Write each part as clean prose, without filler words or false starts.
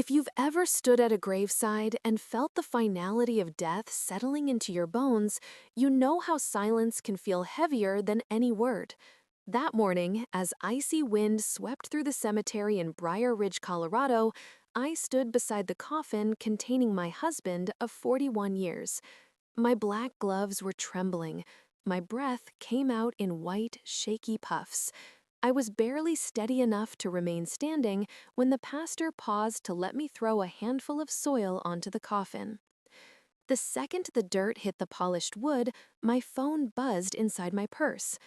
If you've ever stood at a graveside and felt the finality of death settling into your bones, you know how silence can feel heavier than any word. That morning, as icy wind swept through the cemetery in Briar Ridge, Colorado, I stood beside the coffin containing my husband of 41 years. My black gloves were trembling. My breath came out in white, shaky puffs. I was barely steady enough to remain standing when the pastor paused to let me throw a handful of soil onto the coffin. The second the dirt hit the polished wood, my phone buzzed inside my purse.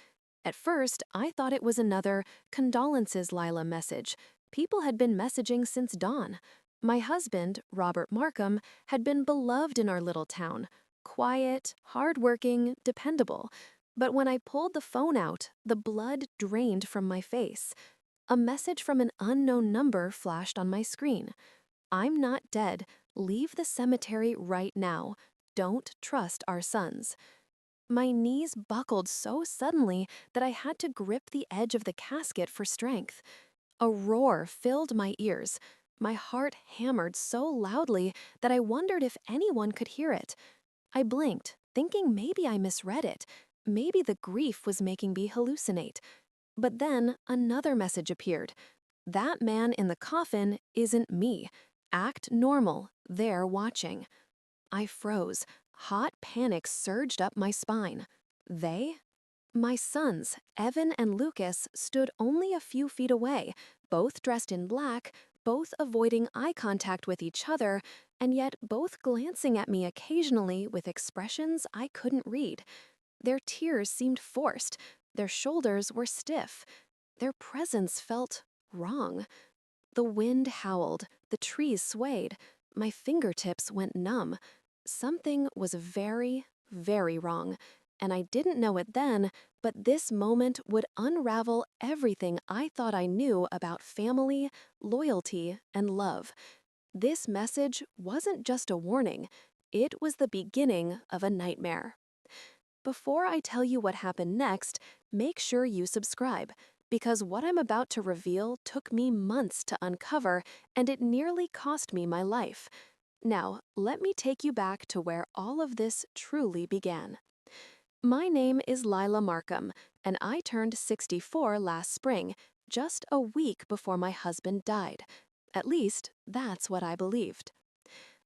At first, I thought it was another "Condolences, Lila" message. People had been messaging since dawn. My husband, Robert Markham, had been beloved in our little town. Quiet, hardworking, dependable. But when I pulled the phone out, the blood drained from my face. A message from an unknown number flashed on my screen. "I'm not dead. Leave the cemetery right now. Don't trust our sons." My knees buckled so suddenly that I had to grip the edge of the casket for strength. A roar filled my ears. My heart hammered so loudly that I wondered if anyone could hear it. I blinked, thinking maybe I misread it. Maybe the grief was making me hallucinate. But then another message appeared. "That man in the coffin isn't me. Act normal. They're watching." I froze. Hot panic surged up my spine. They? My sons, Evan and Lucas, stood only a few feet away, both dressed in black, both avoiding eye contact with each other, and yet both glancing at me occasionally with expressions I couldn't read. Their tears seemed forced. Their shoulders were stiff. Their presence felt wrong. The wind howled. The trees swayed. My fingertips went numb. Something was very, very wrong, and I didn't know it then, but this moment would unravel everything I thought I knew about family, loyalty, and love. This message wasn't just a warning, it was the beginning of a nightmare. Before I tell you what happened next, make sure you subscribe, because what I'm about to reveal took me months to uncover, and it nearly cost me my life. Now, let me take you back to where all of this truly began. My name is Lila Markham, and I turned 64 last spring, just a week before my husband died. At least, that's what I believed.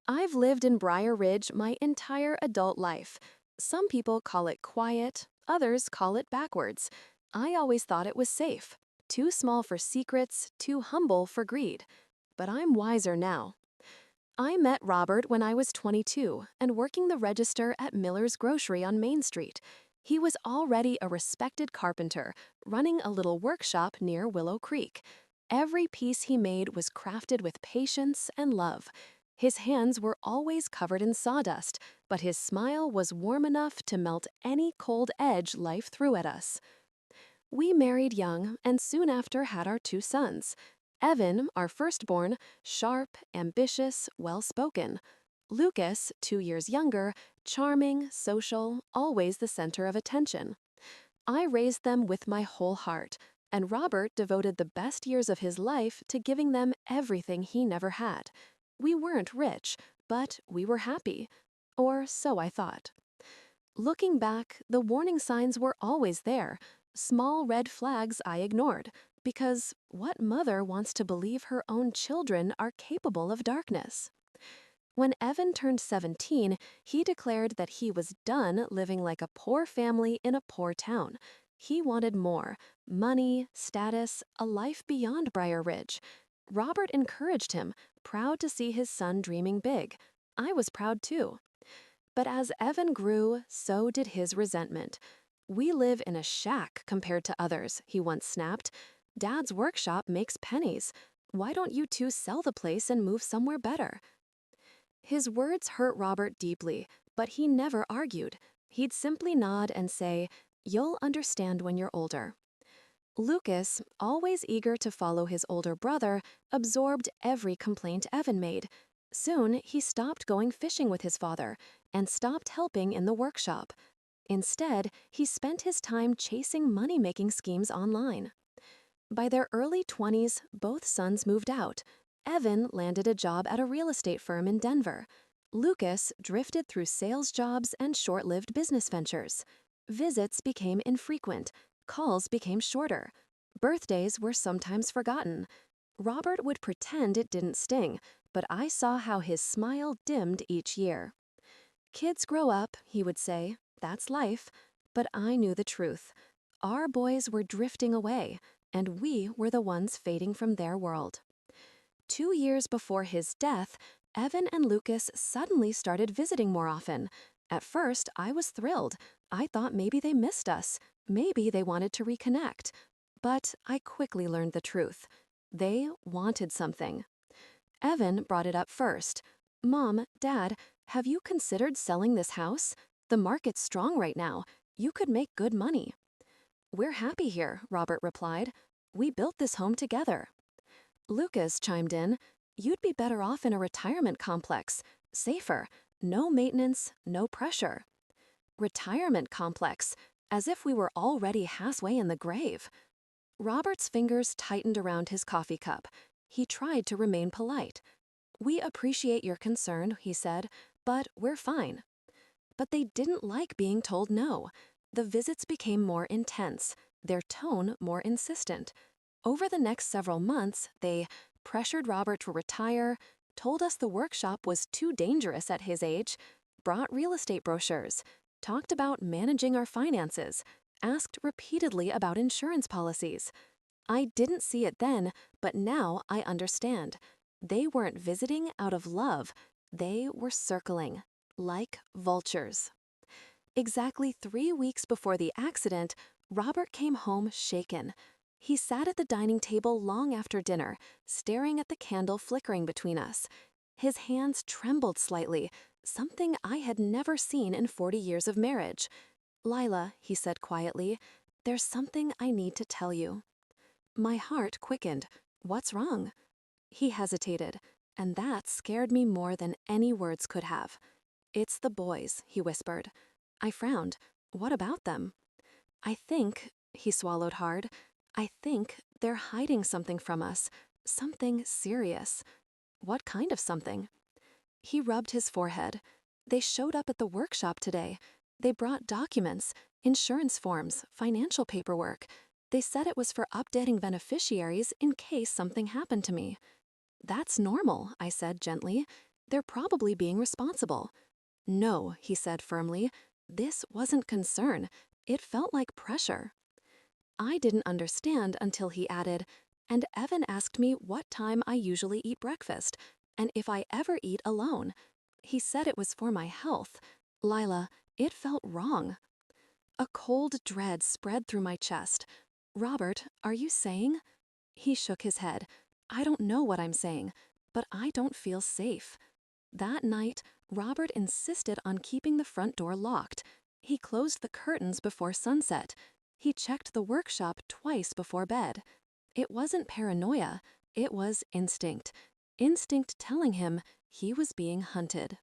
I've lived in Briar Ridge my entire adult life. Some people call it quiet, others call it backwards. I always thought it was safe. Too small for secrets, too humble for greed. But I'm wiser now. I met Robert when I was 22 and working the register at Miller's Grocery on Main Street. He was already a respected carpenter, running a little workshop near Willow Creek. Every piece he made was crafted with patience and love. His hands were always covered in sawdust, but his smile was warm enough to melt any cold edge life threw at us. We married young and soon after had our two sons. Evan, our firstborn, sharp, ambitious, well-spoken. Lucas, 2 years younger, charming, social, always the center of attention. I raised them with my whole heart, and Robert devoted the best years of his life to giving them everything he never had. We weren't rich, but we were happy. Or so I thought. Looking back, the warning signs were always there. Small red flags I ignored, because what mother wants to believe her own children are capable of darkness? When Evan turned 17, he declared that he was done living like a poor family in a poor town. He wanted more: money, status, a life beyond Briar Ridge. Robert encouraged him, proud to see his son dreaming big. I was proud too. But as Evan grew, so did his resentment. "We live in a shack compared to others," he once snapped. "Dad's workshop makes pennies. Why don't you two sell the place and move somewhere better?" His words hurt Robert deeply, but he never argued. He'd simply nod and say, "You'll understand when you're older." Lucas, always eager to follow his older brother, absorbed every complaint Evan made. Soon, he stopped going fishing with his father and stopped helping in the workshop. Instead, he spent his time chasing money-making schemes online. By their early 20s, both sons moved out. Evan landed a job at a real estate firm in Denver. Lucas drifted through sales jobs and short-lived business ventures. Visits became infrequent. Calls became shorter. Birthdays were sometimes forgotten. Robert would pretend it didn't sting, but I saw how his smile dimmed each year. Kids grow up, he would say. That's life. But I knew the truth. Our boys were drifting away, and we were the ones fading from their world. 2 years before his death, Evan and Lucas suddenly started visiting more often. At first, I was thrilled. I thought maybe they missed us. Maybe they wanted to reconnect. But I quickly learned the truth. They wanted something. Evan brought it up first. "Mom, Dad, have you considered selling this house? The market's strong right now. You could make good money." "We're happy here," Robert replied. "We built this home together." Lucas chimed in, "You'd be better off in a retirement complex. Safer. No maintenance, no pressure." Retirement complex, as if we were already halfway in the grave. Robert's fingers tightened around his coffee cup. He tried to remain polite. "We appreciate your concern," he said, "but we're fine." But they didn't like being told no. The visits became more intense, their tone more insistent. Over the next several months, they pressured Robert to retire, told us the workshop was too dangerous at his age, brought real estate brochures, talked about managing our finances, asked repeatedly about insurance policies. I didn't see it then, but now I understand. They weren't visiting out of love. They were circling, like vultures. Exactly 3 weeks before the accident, Robert came home shaken. He sat at the dining table long after dinner, staring at the candle flickering between us. His hands trembled slightly, something I had never seen in 40 years of marriage. "Lila," he said quietly, "there's something I need to tell you." My heart quickened. "What's wrong?" He hesitated, and that scared me more than any words could have. "It's the boys," he whispered. I frowned. "What about them?" "I think," he swallowed hard, "I think they're hiding something from us, something serious." "What kind of something?" He rubbed his forehead. "They showed up at the workshop today. They brought documents, insurance forms, financial paperwork. They said it was for updating beneficiaries in case something happened to me." "That's normal," I said gently. "They're probably being responsible." "No," he said firmly. "This wasn't concern. It felt like pressure." I didn't understand until he added, "And Evan asked me what time I usually eat breakfast, and if I ever eat alone. He said it was for my health. Lila, it felt wrong." A cold dread spread through my chest. "Robert, are you saying?" He shook his head. "I don't know what I'm saying, but I don't feel safe." That night, Robert insisted on keeping the front door locked. He closed the curtains before sunset. He checked the workshop twice before bed. It wasn't paranoia, it was instinct. Instinct telling him he was being hunted.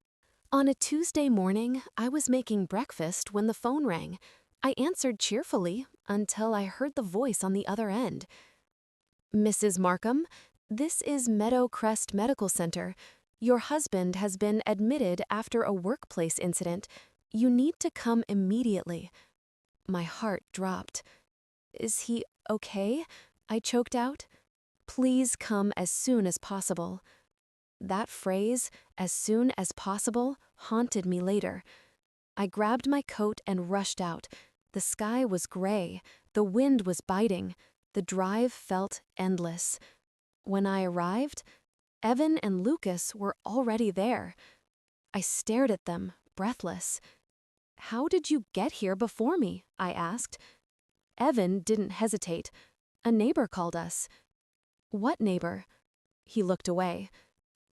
On a Tuesday morning, I was making breakfast when the phone rang. I answered cheerfully until I heard the voice on the other end. "Mrs. Markham, this is Meadow Crest Medical Center. Your husband has been admitted after a workplace incident. You need to come immediately." My heart dropped. "Is he okay?" I choked out. "Please come as soon as possible." That phrase, "as soon as possible," haunted me later. I grabbed my coat and rushed out. The sky was gray. The wind was biting. The drive felt endless. When I arrived, Evan and Lucas were already there. I stared at them, breathless. "How did you get here before me?" I asked. Evan didn't hesitate. "A neighbor called us." "What neighbor?" He looked away.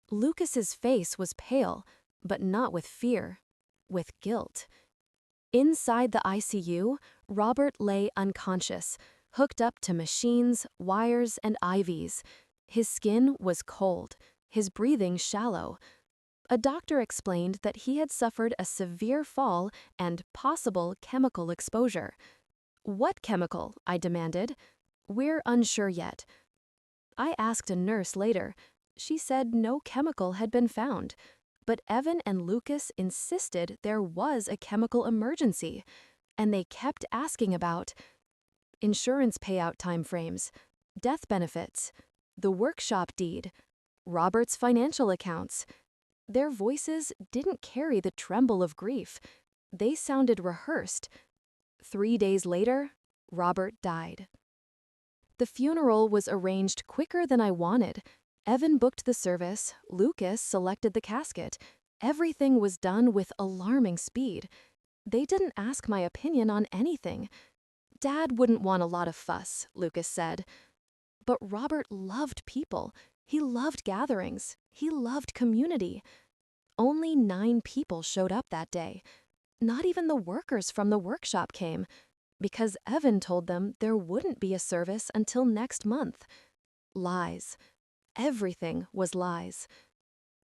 Lucas's face was pale, but not with fear, with guilt. Inside the ICU, Robert lay unconscious, hooked up to machines, wires, and IVs. His skin was cold, his breathing shallow. A doctor explained that he had suffered a severe fall and possible chemical exposure. "What chemical?" I demanded. "We're unsure yet." I asked a nurse later. She said no chemical had been found, but Evan and Lucas insisted there was a chemical emergency, and they kept asking about insurance payout timeframes, death benefits, the workshop deed, Robert's financial accounts. Their voices didn't carry the tremble of grief. They sounded rehearsed. 3 days later, Robert died. The funeral was arranged quicker than I wanted. Evan booked the service, Lucas selected the casket. Everything was done with alarming speed. They didn't ask my opinion on anything. Dad wouldn't want a lot of fuss, Lucas said. But Robert loved people. He loved gatherings. He loved community. Only 9 people showed up that day. Not even the workers from the workshop came, because Evan told them there wouldn't be a service until next month. Lies. Everything was lies.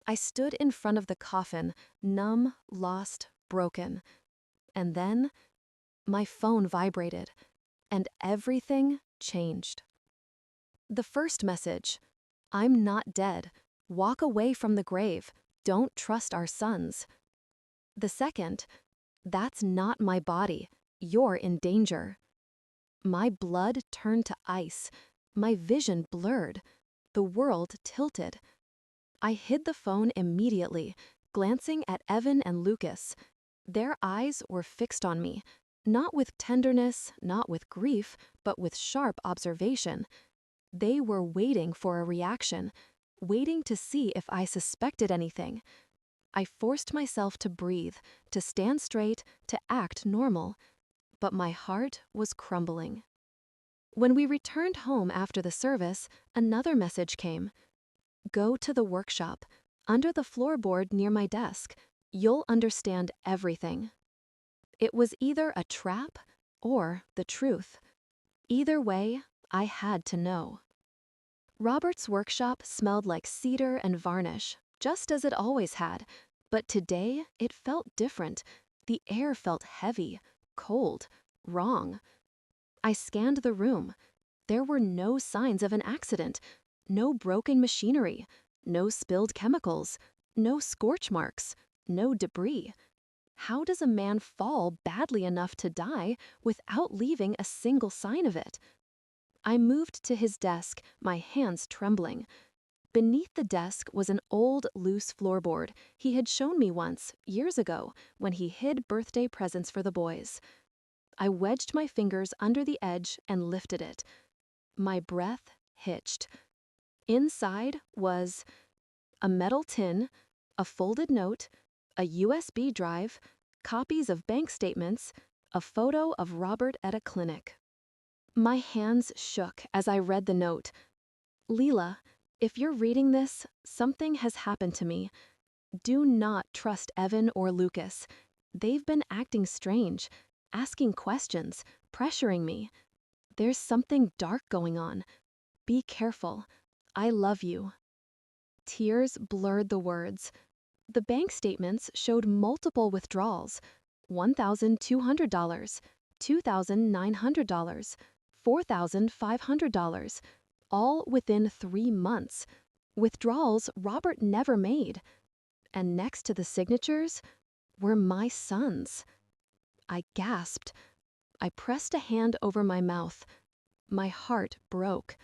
I stood in front of the coffin, numb, lost, broken. And then, my phone vibrated, and everything changed. The first message, "I'm not dead. Walk away from the grave. Don't trust our sons." The second, "That's not my body. You're in danger." My blood turned to ice. My vision blurred. The world tilted. I hid the phone immediately, glancing at Evan and Lucas. Their eyes were fixed on me, not with tenderness, not with grief, but with sharp observation. They were waiting for a reaction, waiting to see if I suspected anything. I forced myself to breathe, to stand straight, to act normal. But my heart was crumbling. When we returned home after the service, another message came. "Go to the workshop, under the floorboard near my desk. You'll understand everything." It was either a trap or the truth. Either way, I had to know. Robert's workshop smelled like cedar and varnish, just as it always had, but today it felt different. The air felt heavy, cold, wrong. I scanned the room. There were no signs of an accident, no broken machinery, no spilled chemicals, no scorch marks, no debris. How does a man fall badly enough to die without leaving a single sign of it? I moved to his desk, my hands trembling. Beneath the desk was an old, loose floorboard he had shown me once, years ago, when he hid birthday presents for the boys. I wedged my fingers under the edge and lifted it. My breath hitched. Inside was a metal tin, a folded note, a USB drive, copies of bank statements, a photo of Robert at a clinic. My hands shook as I read the note. "Leela, if you're reading this, something has happened to me. Do not trust Evan or Lucas. They've been acting strange, asking questions, pressuring me. There's something dark going on. Be careful. I love you." Tears blurred the words. The bank statements showed multiple withdrawals: $1,200, $2,900, $4,500, all within 3 months. Withdrawals Robert never made. And next to the signatures were my sons. I gasped. I pressed a hand over my mouth. My heart broke.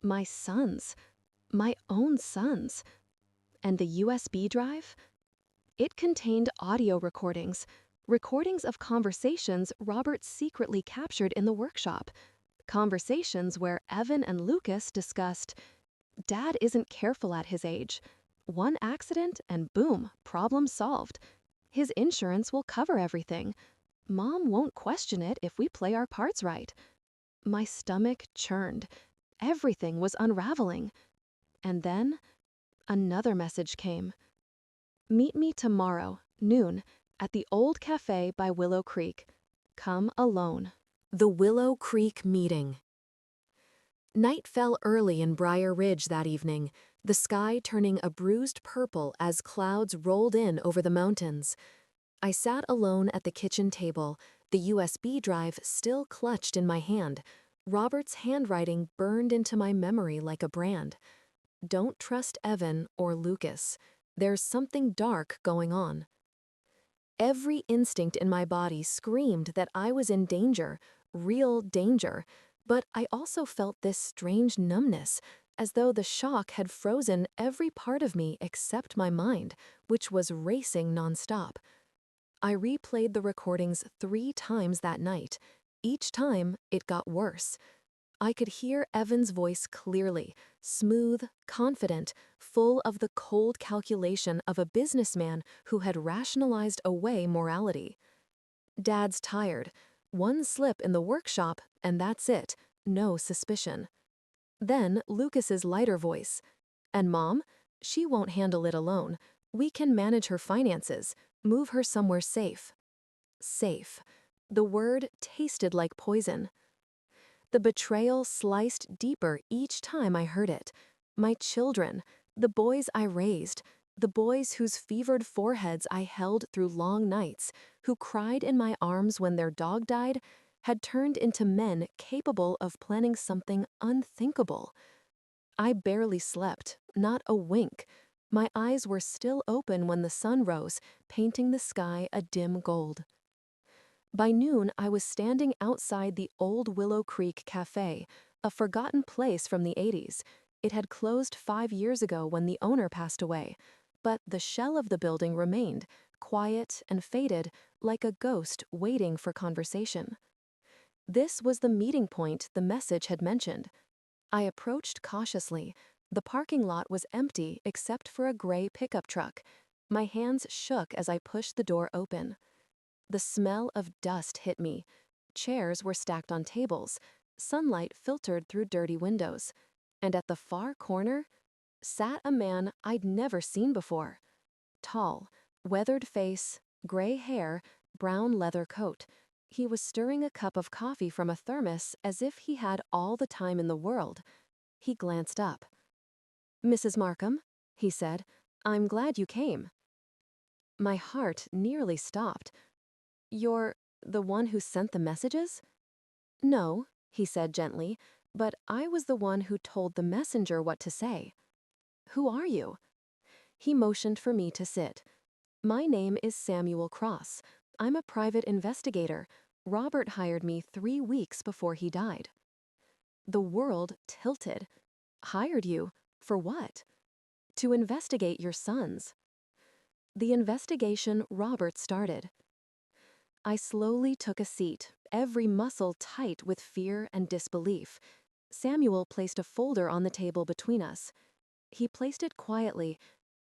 My sons. My own sons. And the USB drive? It contained audio recordings, recordings of conversations Robert secretly captured in the workshop. Conversations where Evan and Lucas discussed, "Dad isn't careful at his age. One accident and boom, problem solved. His insurance will cover everything. Mom won't question it if we play our parts right." My stomach churned. Everything was unraveling. And then another message came. "Meet me tomorrow, noon, at the old cafe by Willow Creek. Come alone." The Willow Creek meeting. Night fell early in Briar Ridge that evening, the sky turning a bruised purple as clouds rolled in over the mountains. I sat alone at the kitchen table, the USB drive still clutched in my hand. Robert's handwriting burned into my memory like a brand. Don't trust Evan or Lucas. There's something dark going on. Every instinct in my body screamed that I was in danger, real danger, but I also felt this strange numbness, as though the shock had frozen every part of me except my mind, which was racing nonstop. I replayed the recordings 3 times that night. Each time, it got worse. I could hear Evan's voice clearly, smooth, confident, full of the cold calculation of a businessman who had rationalized away morality. Dad's tired. One slip in the workshop, and that's it. No suspicion. Then Lucas's lighter voice. And Mom? She won't handle it alone. We can manage her finances, move her somewhere safe. Safe. The word tasted like poison. The betrayal sliced deeper each time I heard it. My children, the boys I raised, the boys whose fevered foreheads I held through long nights, who cried in my arms when their dog died, had turned into men capable of planning something unthinkable. I barely slept, not a wink. My eyes were still open when the sun rose, painting the sky a dim gold. By noon, I was standing outside the old Willow Creek Cafe, a forgotten place from the 80s. It had closed 5 years ago when the owner passed away, but the shell of the building remained, quiet and faded, like a ghost waiting for conversation. This was the meeting point the message had mentioned. I approached cautiously. The parking lot was empty except for a gray pickup truck. My hands shook as I pushed the door open. The smell of dust hit me. Chairs were stacked on tables. Sunlight filtered through dirty windows. And at the far corner sat a man I'd never seen before. Tall, weathered face, gray hair, brown leather coat. He was stirring a cup of coffee from a thermos as if he had all the time in the world. He glanced up. "Mrs. Markham," he said, "I'm glad you came." My heart nearly stopped. "You're the one who sent the messages?" "No," he said gently, "but I was the one who told the messenger what to say." "Who are you?" He motioned for me to sit. "My name is Samuel Cross. I'm a private investigator. Robert hired me 3 weeks before he died." The world tilted. "Hired you? For what?" "To investigate your sons." The investigation Robert started. I slowly took a seat, every muscle tight with fear and disbelief. Samuel placed a folder on the table between us. He placed it quietly.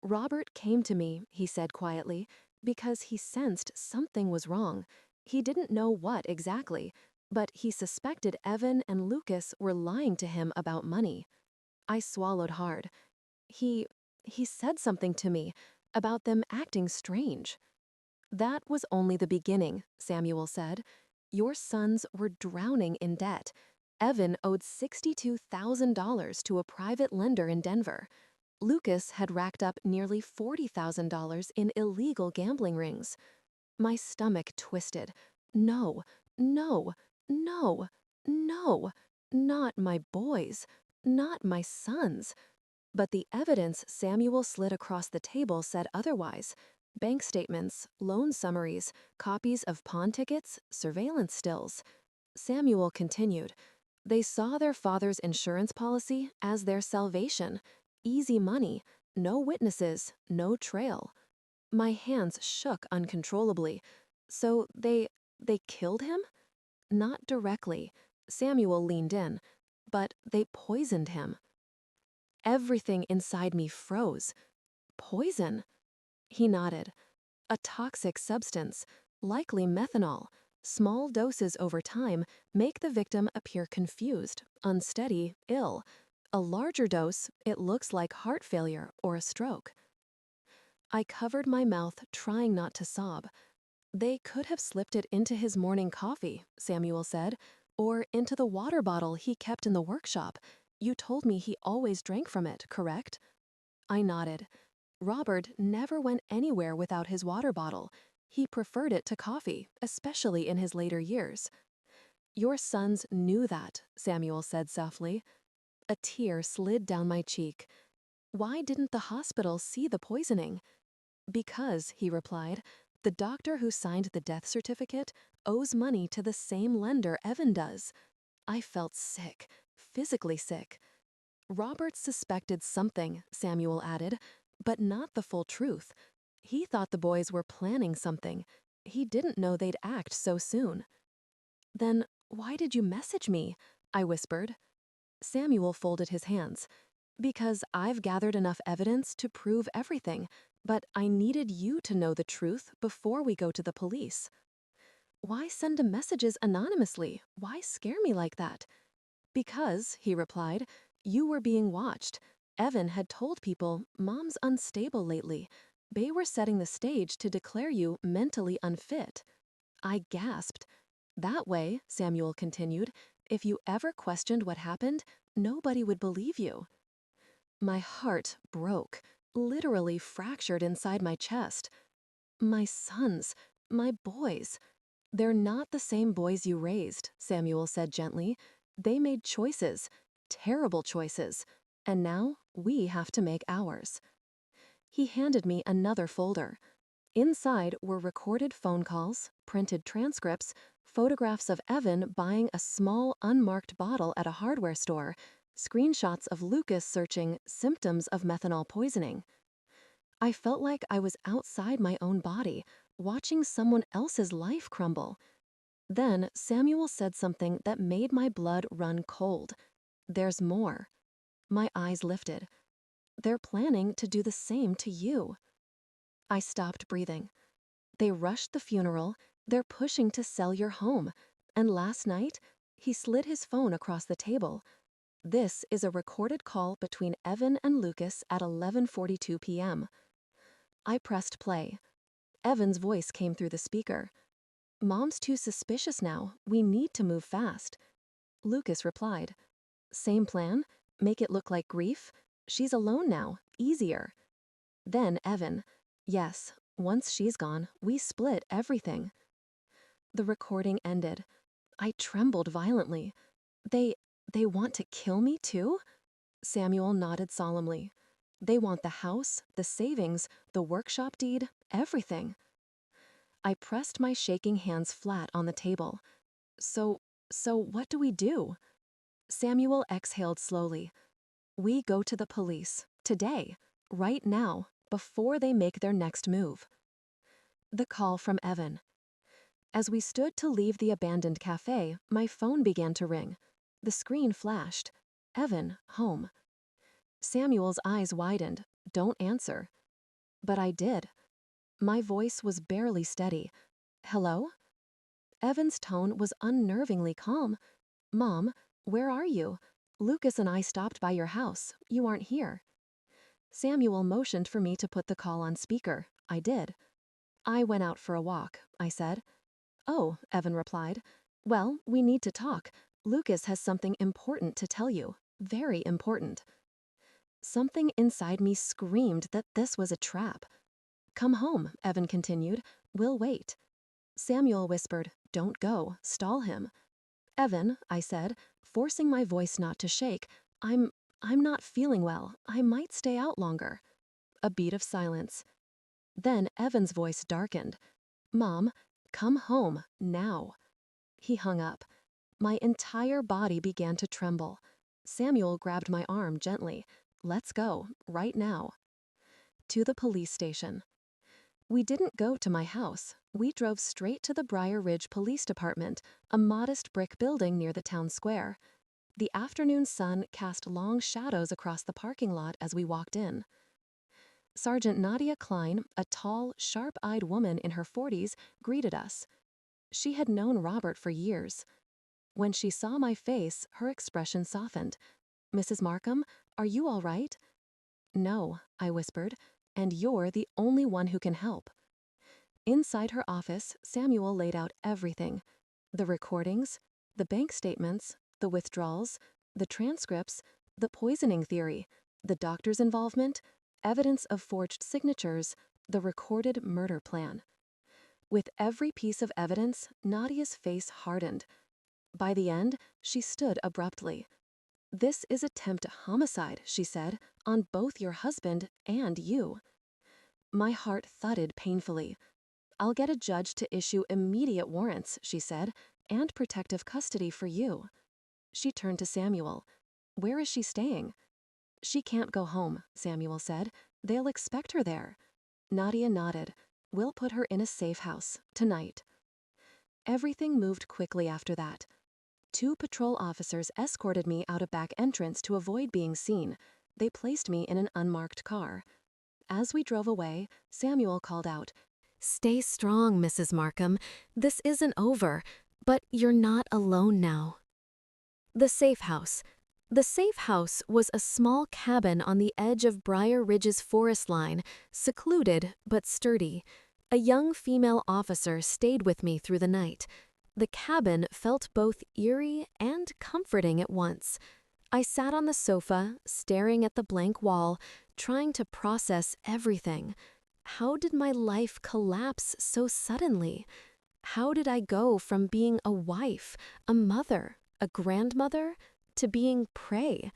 "Robert came to me," he said quietly, "because he sensed something was wrong. He didn't know what exactly, but he suspected Evan and Lucas were lying to him about money." I swallowed hard. He said something to me about them acting strange." "That was only the beginning," Samuel said. "Your sons were drowning in debt. Evan owed $62,000 to a private lender in Denver. Lucas had racked up nearly $40,000 in illegal gambling rings." My stomach twisted. No, no, no, no, not my boys, not my sons. But the evidence Samuel slid across the table said otherwise. Bank statements, loan summaries, copies of pawn tickets, surveillance stills. Samuel continued. They saw their father's insurance policy as their salvation. Easy money, no witnesses, no trail. My hands shook uncontrollably. "So they killed him?" "Not directly." Samuel leaned in. "But they poisoned him." Everything inside me froze. "Poison?" He nodded. "A toxic substance, likely methanol. Small doses over time make the victim appear confused, unsteady, ill. A larger dose, it looks like heart failure or a stroke." I covered my mouth, trying not to sob. "They could have slipped it into his morning coffee," Samuel said, "or into the water bottle he kept in the workshop. You told me he always drank from it, correct?" I nodded. "Robert never went anywhere without his water bottle. He preferred it to coffee, especially in his later years." "Your sons knew that," Samuel said softly. A tear slid down my cheek. Why didn't the hospital see the poisoning? Because, he replied, the doctor who signed the death certificate owes money to the same lender Evan does. I felt sick, physically sick. Robert suspected something, Samuel added, but not the full truth. He thought the boys were planning something. He didn't know they'd act so soon. Then, why did you message me? I whispered. Samuel folded his hands. Because I've gathered enough evidence to prove everything, but I needed you to know the truth before we go to the police. Why send messages anonymously? Why scare me like that? Because, he replied, you were being watched. Evan had told people, Mom's unstable lately. They were setting the stage to declare you mentally unfit. I gasped. That way, Samuel continued, if you ever questioned what happened, nobody would believe you. My heart broke, literally fractured inside my chest. My sons, my boys. They're not the same boys you raised, Samuel said gently. They made choices, terrible choices, and now we have to make ours. He handed me another folder. Inside were recorded phone calls, printed transcripts, photographs of Evan buying a small unmarked bottle at a hardware store, screenshots of Lucas searching symptoms of methanol poisoning. I felt like I was outside my own body, watching someone else's life crumble. Then Samuel said something that made my blood run cold. There's more. My eyes lifted. They're planning to do the same to you. I stopped breathing. They rushed the funeral. They're pushing to sell your home. And last night, he slid his phone across the table. This is a recorded call between Evan and Lucas at 11:42 p.m. I pressed play. Evan's voice came through the speaker. Mom's too suspicious now. We need to move fast. Lucas replied, same plan. Make it look like grief. She's alone now. Easier. Then Evan, yes, once she's gone, we split everything. The recording ended. I trembled violently. They want to kill me too? Samuel nodded solemnly. They want the house, the savings, the workshop deed, everything. I pressed my shaking hands flat on the table. So what do we do? Samuel exhaled slowly. We go to the police, today, right now, before they make their next move. The call from Evan. As we stood to leave the abandoned cafe, my phone began to ring. The screen flashed. Evan, home. Samuel's eyes widened. Don't answer. But I did. My voice was barely steady. Hello? Evan's tone was unnervingly calm. Mom, where are you? Lucas and I stopped by your house. You aren't here. Samuel motioned for me to put the call on speaker. I did. I went out for a walk, I said. Oh, Evan replied. Well, we need to talk. Lucas has something important to tell you. Very important. Something inside me screamed that this was a trap. Come home, Evan continued. We'll wait. Samuel whispered, don't go, stall him. Evan, I said, forcing my voice not to shake, I'm not feeling well. I might stay out longer. A beat of silence. Then Evan's voice darkened. Mom, come home, now. He hung up. My entire body began to tremble. Samuel grabbed my arm gently. Let's go, right now. To the police station. We didn't go to my house. We drove straight to the Briar Ridge Police Department, a modest brick building near the town square. The afternoon sun cast long shadows across the parking lot as we walked in. Sergeant Nadia Klein, a tall, sharp-eyed woman in her 40s, greeted us. She had known Robert for years. When she saw my face, her expression softened. Mrs. Markham, are you all right? No, I whispered, and you're the only one who can help. Inside her office, Samuel laid out everything. The recordings, the bank statements, the withdrawals, the transcripts, the poisoning theory, the doctor's involvement, evidence of forged signatures, the recorded murder plan. With every piece of evidence, Nadia's face hardened. By the end, she stood abruptly. "This is attempt homicide," she said, "on both your husband and you." My heart thudded painfully. "I'll get a judge to issue immediate warrants," she said, "and protective custody for you." She turned to Samuel. "Where is she staying?" "She can't go home," Samuel said. "They'll expect her there." Nadia nodded. "We'll put her in a safe house, tonight." Everything moved quickly after that. 2 patrol officers escorted me out a back entrance to avoid being seen. They placed me in an unmarked car. As we drove away, Samuel called out, "Stay strong, Mrs. Markham. This isn't over, but you're not alone now." The Safe House. The Safe House was a small cabin on the edge of Briar Ridge's forest line, secluded but sturdy. A young female officer stayed with me through the night. The cabin felt both eerie and comforting at once. I sat on the sofa, staring at the blank wall, trying to process everything. How did my life collapse so suddenly? How did I go from being a wife, a mother, a grandmother, to being prey?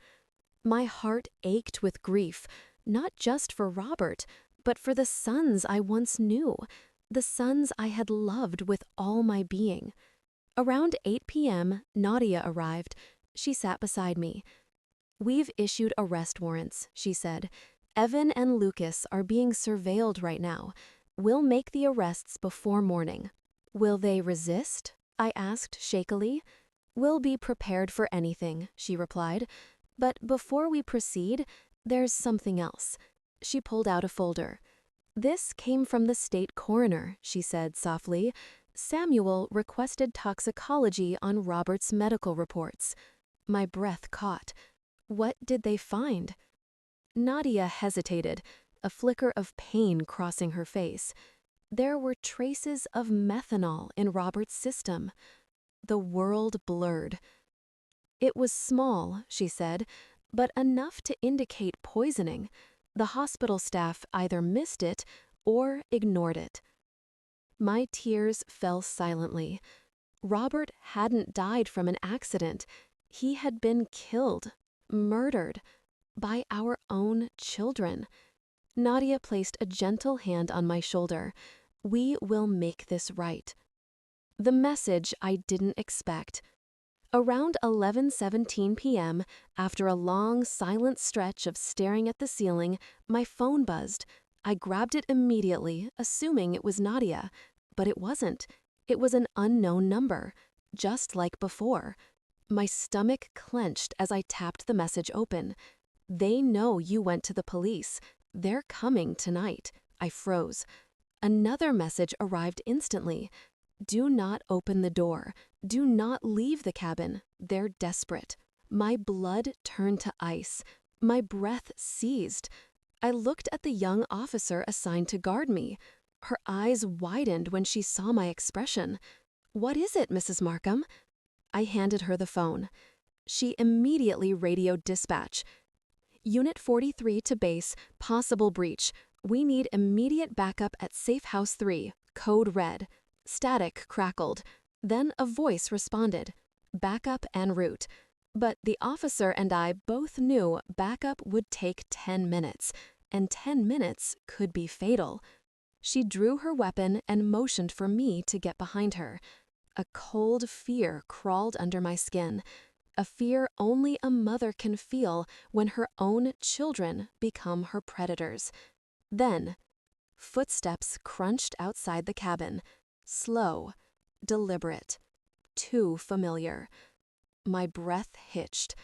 My heart ached with grief, not just for Robert, but for the sons I once knew, the sons I had loved with all my being. Around 8 p.m., Nadia arrived. She sat beside me. "We've issued arrest warrants," she said. "Evan and Lucas are being surveilled right now. We'll make the arrests before morning." "Will they resist?" I asked shakily. "We'll be prepared for anything," she replied. "But before we proceed, there's something else." She pulled out a folder. "This came from the state coroner," she said softly. "Samuel requested toxicology on Robert's medical reports." My breath caught. What did they find? Nadia hesitated, a flicker of pain crossing her face. There were traces of methanol in Robert's system. The world blurred. "It was small," she said, "but enough to indicate poisoning. The hospital staff either missed it or ignored it." My tears fell silently. Robert hadn't died from an accident. He had been killed, murdered, by our own children. Nadia placed a gentle hand on my shoulder. "We will make this right." The message I didn't expect. Around 11:17 p.m., after a long, silent stretch of staring at the ceiling, my phone buzzed. I grabbed it immediately, assuming it was Nadia. But it wasn't. It was an unknown number, just like before. My stomach clenched as I tapped the message open. "They know you went to the police. They're coming tonight." I froze. Another message arrived instantly. "Do not open the door. Do not leave the cabin. They're desperate." My blood turned to ice. My breath seized. I looked at the young officer assigned to guard me. Her eyes widened when she saw my expression. "What is it, Mrs. Markham?" I handed her the phone. She immediately radioed dispatch. "Unit 43 to base, possible breach. We need immediate backup at Safe House 3, code red." Static crackled. Then a voice responded. "Backup en route." But the officer and I both knew backup would take 10 minutes, and 10 minutes could be fatal. She drew her weapon and motioned for me to get behind her. A cold fear crawled under my skin, a fear only a mother can feel when her own children become her predators. Then, footsteps crunched outside the cabin, slow, deliberate, too familiar. My breath hitched.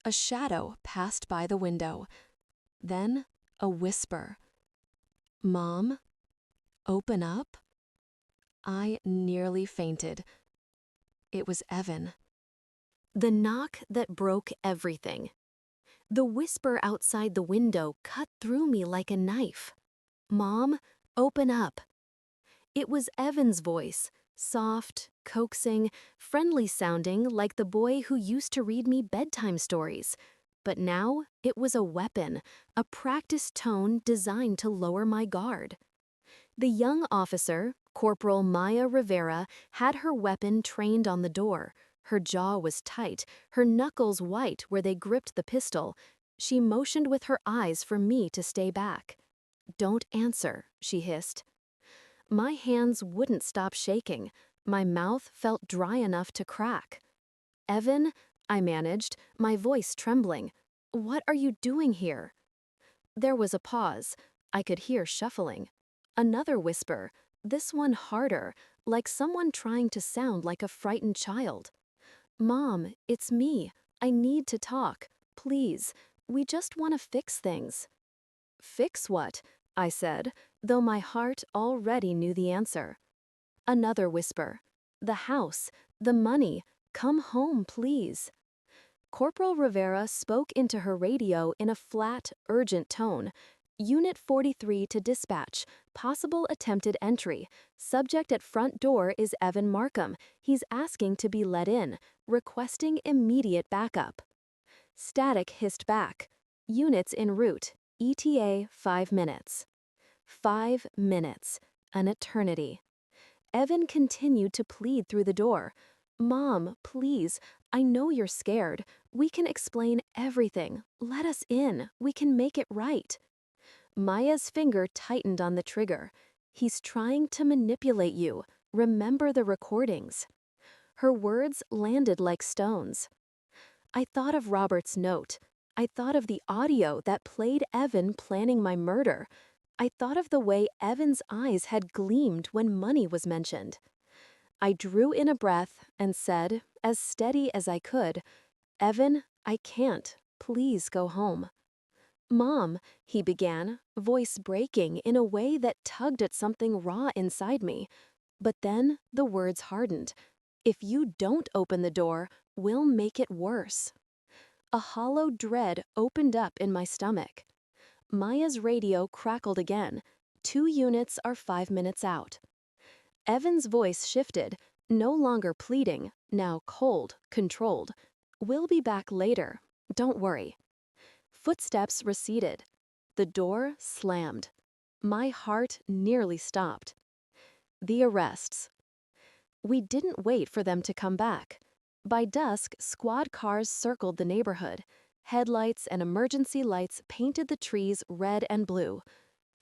A shadow passed by the window. Then a whisper. "Mom? Open up?" I nearly fainted. It was Evan. The knock that broke everything. The whisper outside the window cut through me like a knife. "Mom, open up." It was Evan's voice, soft, coaxing, friendly sounding like the boy who used to read me bedtime stories. But now it was a weapon, a practiced tone designed to lower my guard. The young officer, Corporal Maya Rivera, had her weapon trained on the door, Her jaw was tight, her knuckles white where they gripped the pistol. She motioned with her eyes for me to stay back. "Don't answer," she hissed. My hands wouldn't stop shaking. My mouth felt dry enough to crack. "Evan," I managed, my voice trembling. "What are you doing here?" There was a pause. I could hear shuffling. Another whisper, this one harder, like someone trying to sound like a frightened child. "Mom, it's me. I need to talk. Please. We just want to fix things." "Fix what?" I said, though my heart already knew the answer. Another whisper. "The house. The money. Come home, please." Corporal Rivera spoke into her radio in a flat, urgent tone. "Unit 43 to dispatch. Possible attempted entry. Subject at front door is Evan Markham. He's asking to be let in. Requesting immediate backup." Static hissed back. "Units en route. ETA 5 minutes." 5 minutes. An eternity. Evan continued to plead through the door. "Mom, please. I know you're scared. We can explain everything. Let us in. We can make it right." Maya's finger tightened on the trigger. "He's trying to manipulate you. Remember the recordings." Her words landed like stones. I thought of Robert's note. I thought of the audio that played Evan planning my murder. I thought of the way Evan's eyes had gleamed when money was mentioned. I drew in a breath and said, as steady as I could, "Evan, I can't. Please go home." "Mom," he began, voice breaking in a way that tugged at something raw inside me. But then the words hardened. "If you don't open the door, we'll make it worse." A hollow dread opened up in my stomach. Maya's radio crackled again. 2 units are 5 minutes out. Evan's voice shifted, no longer pleading, now cold, controlled. "We'll be back later. Don't worry." Footsteps receded. The door slammed. My heart nearly stopped. The arrests. We didn't wait for them to come back. By dusk, squad cars circled the neighborhood. Headlights and emergency lights painted the trees red and blue.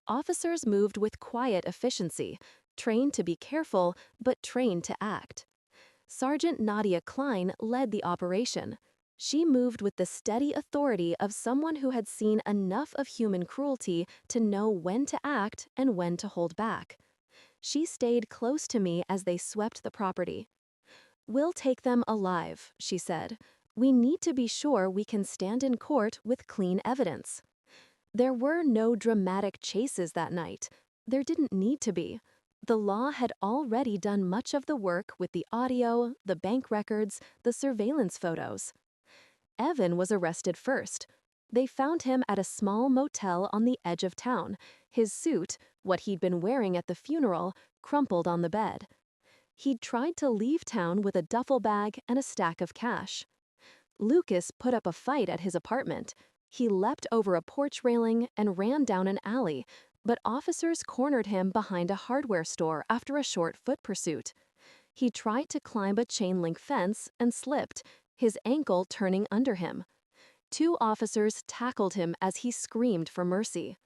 Officers moved with quiet efficiency, trained to be careful, but trained to act. Sergeant Nadia Klein led the operation. She moved with the steady authority of someone who had seen enough of human cruelty to know when to act and when to hold back. She stayed close to me as they swept the property. "We'll take them alive," she said. "We need to be sure we can stand in court with clean evidence." There were no dramatic chases that night. There didn't need to be. The law had already done much of the work with the audio, the bank records, the surveillance photos. Evan was arrested first. They found him at a small motel on the edge of town, his suit, what he'd been wearing at the funeral, crumpled on the bed. He'd tried to leave town with a duffel bag and a stack of cash. Lucas put up a fight at his apartment. He leapt over a porch railing and ran down an alley, but officers cornered him behind a hardware store after a short foot pursuit. He tried to climb a chain-link fence and slipped, his ankle turning under him. 2 officers tackled him as he screamed for mercy.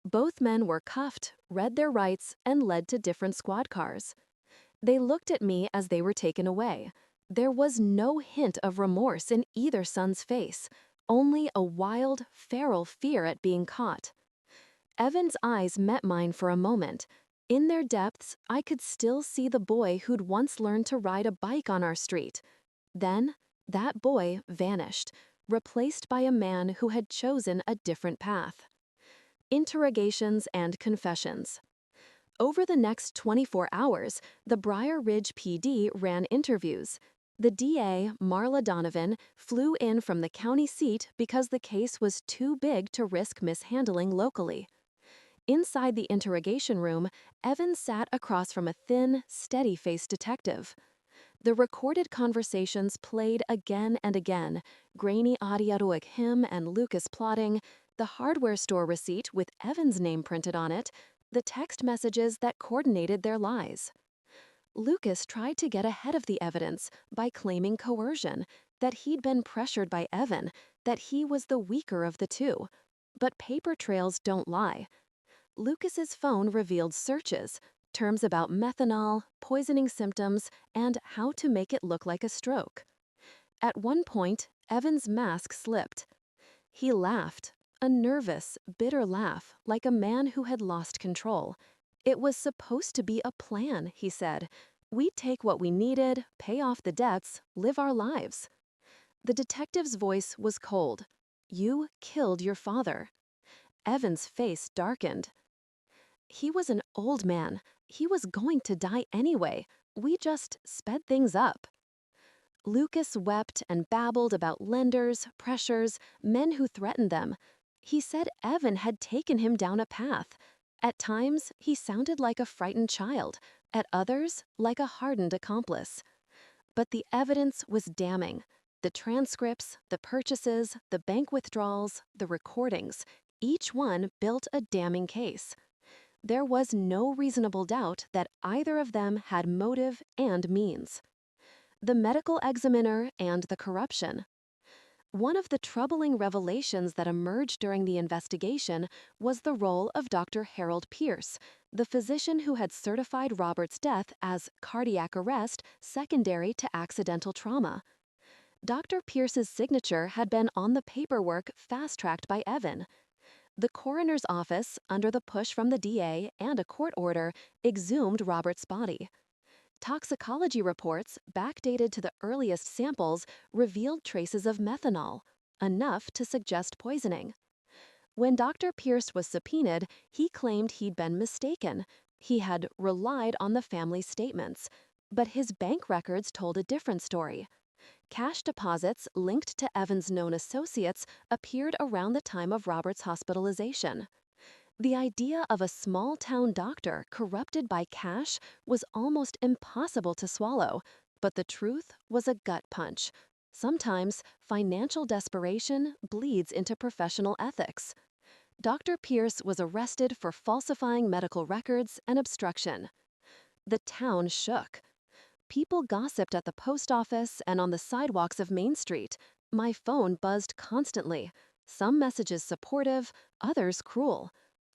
Both men were cuffed, read their rights, and led to different squad cars. They looked at me as they were taken away. There was no hint of remorse in either son's face, only a wild, feral fear at being caught. Evan's eyes met mine for a moment. In their depths, I could still see the boy who'd once learned to ride a bike on our street. Then, that boy vanished, replaced by a man who had chosen a different path. Interrogations and confessions. Over the next 24 hours, the Briar Ridge PD ran interviews. The DA, Marla Donovan, flew in from the county seat because the case was too big to risk mishandling locally. Inside the interrogation room, Evan sat across from a thin, steady-faced detective. The recorded conversations played again and again, grainy audio of him and Lucas plotting, the hardware store receipt with Evan's name printed on it, the text messages that coordinated their lies. Lucas tried to get ahead of the evidence by claiming coercion, that he'd been pressured by Evan, that he was the weaker of the two. But paper trails don't lie. Lucas's phone revealed searches, terms about methanol, poisoning symptoms, and how to make it look like a stroke. At one point, Evan's mask slipped. He laughed, a nervous, bitter laugh, like a man who had lost control. It was supposed to be a plan, he said. We'd take what we needed, pay off the debts, live our lives. The detective's voice was cold. You killed your father. Evan's face darkened. He was an old man. He was going to die anyway. We just sped things up. Lucas wept and babbled about lenders, pressures, men who threatened them. He said Evan had taken him down a path. At times, he sounded like a frightened child. At others, like a hardened accomplice. But the evidence was damning. The transcripts, the purchases, the bank withdrawals, the recordings, each one built a damning case. There was no reasonable doubt that either of them had motive and means. The medical examiner and the corruption. One of the troubling revelations that emerged during the investigation was the role of Dr. Harold Pierce, the physician who had certified Robert's death as cardiac arrest secondary to accidental trauma. Dr. Pierce's signature had been on the paperwork fast-tracked by Evan. The coroner's office, under the push from the DA and a court order, exhumed Robert's body. Toxicology reports, backdated to the earliest samples, revealed traces of methanol, enough to suggest poisoning. When Dr. Pierce was subpoenaed, he claimed he'd been mistaken. He had relied on the family's statements. But his bank records told a different story. Cash deposits linked to Evan's known associates appeared around the time of Robert's hospitalization. The idea of a small-town doctor corrupted by cash was almost impossible to swallow, but the truth was a gut punch. Sometimes, financial desperation bleeds into professional ethics. Dr. Pierce was arrested for falsifying medical records and obstruction. The town shook. People gossiped at the post office and on the sidewalks of Main Street. My phone buzzed constantly. Some messages supportive, others cruel.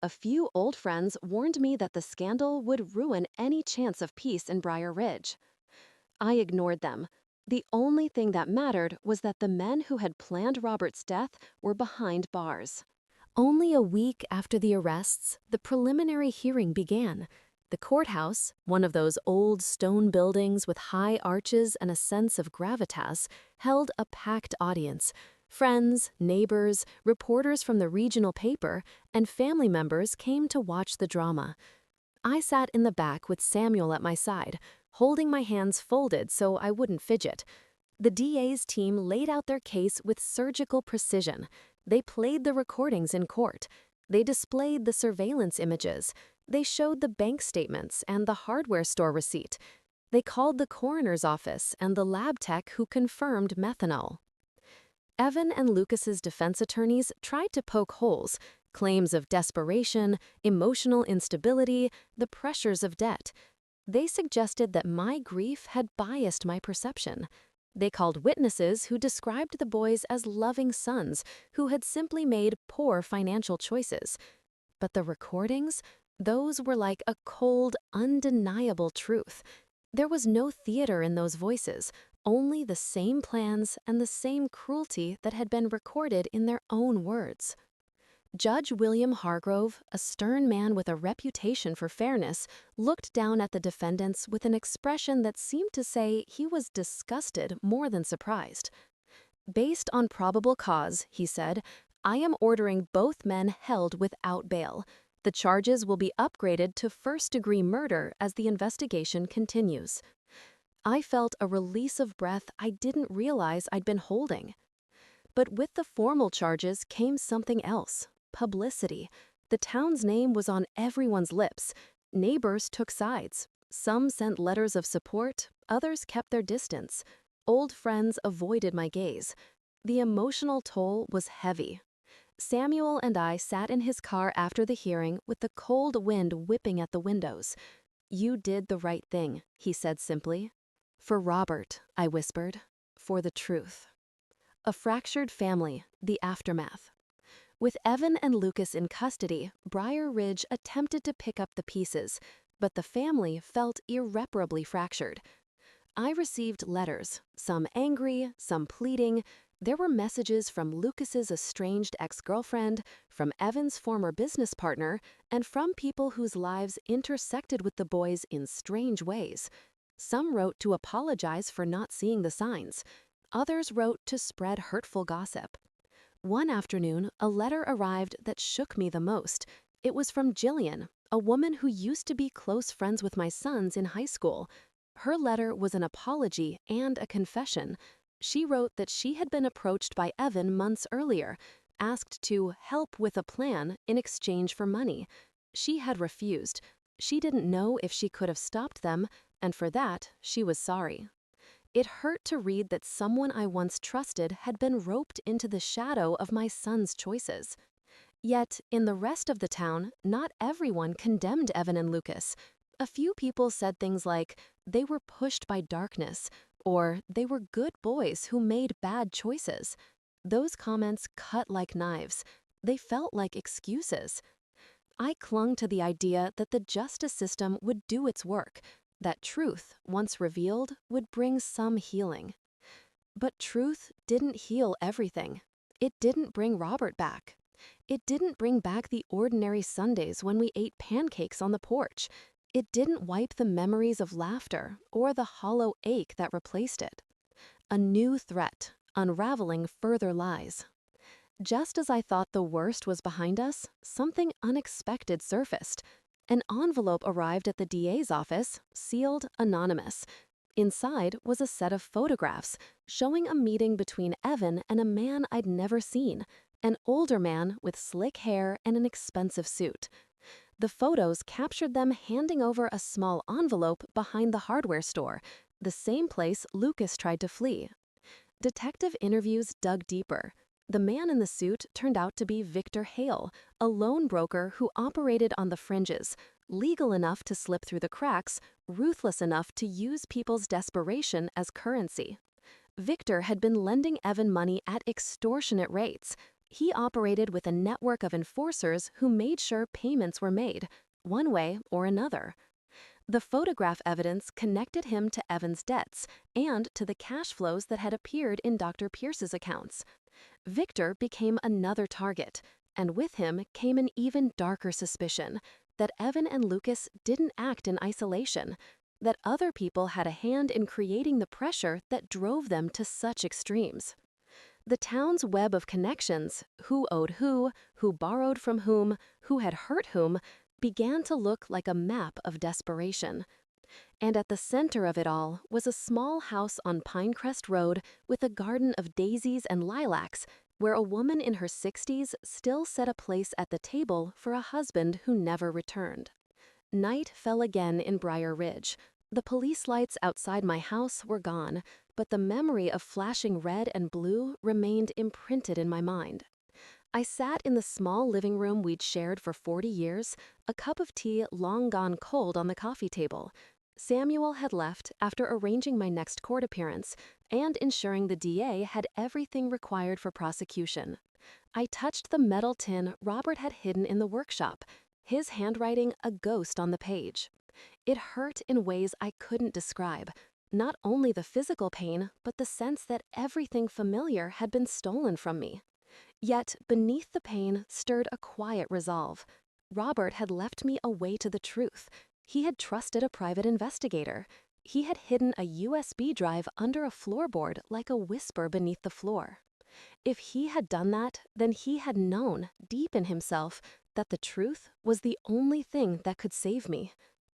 A few old friends warned me that the scandal would ruin any chance of peace in Briar Ridge. I ignored them. The only thing that mattered was that the men who had planned Robert's death were behind bars. Only a week after the arrests, the preliminary hearing began. The courthouse, one of those old stone buildings with high arches and a sense of gravitas, held a packed audience. Friends, neighbors, reporters from the regional paper, and family members came to watch the drama. I sat in the back with Samuel at my side, holding my hands folded so I wouldn't fidget. The DA's team laid out their case with surgical precision. They played the recordings in court. They displayed the surveillance images. They showed the bank statements and the hardware store receipt. They called the coroner's office and the lab tech who confirmed methanol. Evan and Lucas's defense attorneys tried to poke holes, claims of desperation, emotional instability, the pressures of debt. They suggested that my grief had biased my perception. They called witnesses who described the boys as loving sons who had simply made poor financial choices. But the recordings, those were like a cold, undeniable truth. There was no theater in those voices, only the same plans and the same cruelty that had been recorded in their own words. Judge William Hargrove, a stern man with a reputation for fairness, looked down at the defendants with an expression that seemed to say he was disgusted more than surprised. Based on probable cause, he said, I am ordering both men held without bail. The charges will be upgraded to first-degree murder as the investigation continues. I felt a release of breath I didn't realize I'd been holding. But with the formal charges came something else, publicity. The town's name was on everyone's lips. Neighbors took sides. Some sent letters of support, others kept their distance. Old friends avoided my gaze. The emotional toll was heavy. Samuel and I sat in his car after the hearing with the cold wind whipping at the windows. "You did the right thing," he said simply. "For Robert," I whispered. "For the truth." A fractured family, the aftermath. With Evan and Lucas in custody, Briar Ridge attempted to pick up the pieces, but the family felt irreparably fractured. I received letters, some angry, some pleading. There were messages from Lucas's estranged ex-girlfriend, from Evan's former business partner, and from people whose lives intersected with the boys in strange ways. Some wrote to apologize for not seeing the signs. Others wrote to spread hurtful gossip. One afternoon, a letter arrived that shook me the most. It was from Jillian, a woman who used to be close friends with my sons in high school. Her letter was an apology and a confession. She wrote that she had been approached by Evan months earlier, asked to help with a plan in exchange for money. She had refused. She didn't know if she could have stopped them, and for that, she was sorry. It hurt to read that someone I once trusted had been roped into the shadow of my son's choices. Yet, in the rest of the town, not everyone condemned Evan and Lucas. A few people said things like, they were pushed by darkness, or they were good boys who made bad choices. Those comments cut like knives. They felt like excuses. I clung to the idea that the justice system would do its work, that truth, once revealed, would bring some healing. But truth didn't heal everything. It didn't bring Robert back. It didn't bring back the ordinary Sundays when we ate pancakes on the porch. It didn't wipe the memories of laughter or the hollow ache that replaced it. A new threat, unraveling further lies. Just as I thought the worst was behind us, something unexpected surfaced. An envelope arrived at the DA's office, sealed anonymous. Inside was a set of photographs showing a meeting between Evan and a man I'd never seen, an older man with slick hair and an expensive suit. The photos captured them handing over a small envelope behind the hardware store, the same place Lucas tried to flee. Detective interviews dug deeper. The man in the suit turned out to be Victor Hale, a loan broker who operated on the fringes, legal enough to slip through the cracks, ruthless enough to use people's desperation as currency. Victor had been lending Evan money at extortionate rates. He operated with a network of enforcers who made sure payments were made, one way or another. The photograph evidence connected him to Evan's debts and to the cash flows that had appeared in Dr. Pierce's accounts. Victor became another target, and with him came an even darker suspicion that Evan and Lucas didn't act in isolation, that other people had a hand in creating the pressure that drove them to such extremes. The town's web of connections, who owed who borrowed from whom, who had hurt whom, began to look like a map of desperation. And at the center of it all was a small house on Pinecrest Road with a garden of daisies and lilacs, where a woman in her 60s still set a place at the table for a husband who never returned. Night fell again in Briar Ridge. The police lights outside my house were gone, but the memory of flashing red and blue remained imprinted in my mind. I sat in the small living room we'd shared for 40 years, a cup of tea long gone cold on the coffee table. Samuel had left after arranging my next court appearance and ensuring the DA had everything required for prosecution. I touched the metal tin Robert had hidden in the workshop, his handwriting a ghost on the page. It hurt in ways I couldn't describe, not only the physical pain, but the sense that everything familiar had been stolen from me. Yet beneath the pain stirred a quiet resolve. Robert had left me a way to the truth. He had trusted a private investigator. He had hidden a USB drive under a floorboard like a whisper beneath the floor. If he had done that, then he had known, deep in himself, that the truth was the only thing that could save me.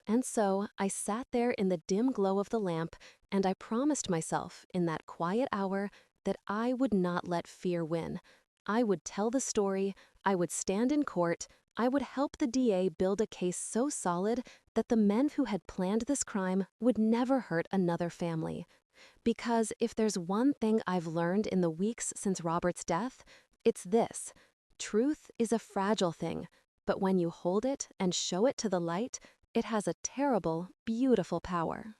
And so I sat there in the dim glow of the lamp, and I promised myself in that quiet hour that I would not let fear win. I would tell the story, I would stand in court, I would help the DA build a case so solid that the men who had planned this crime would never hurt another family. Because if there's one thing I've learned in the weeks since Robert's death, it's this: truth is a fragile thing, but when you hold it and show it to the light, It has a terrible, beautiful power.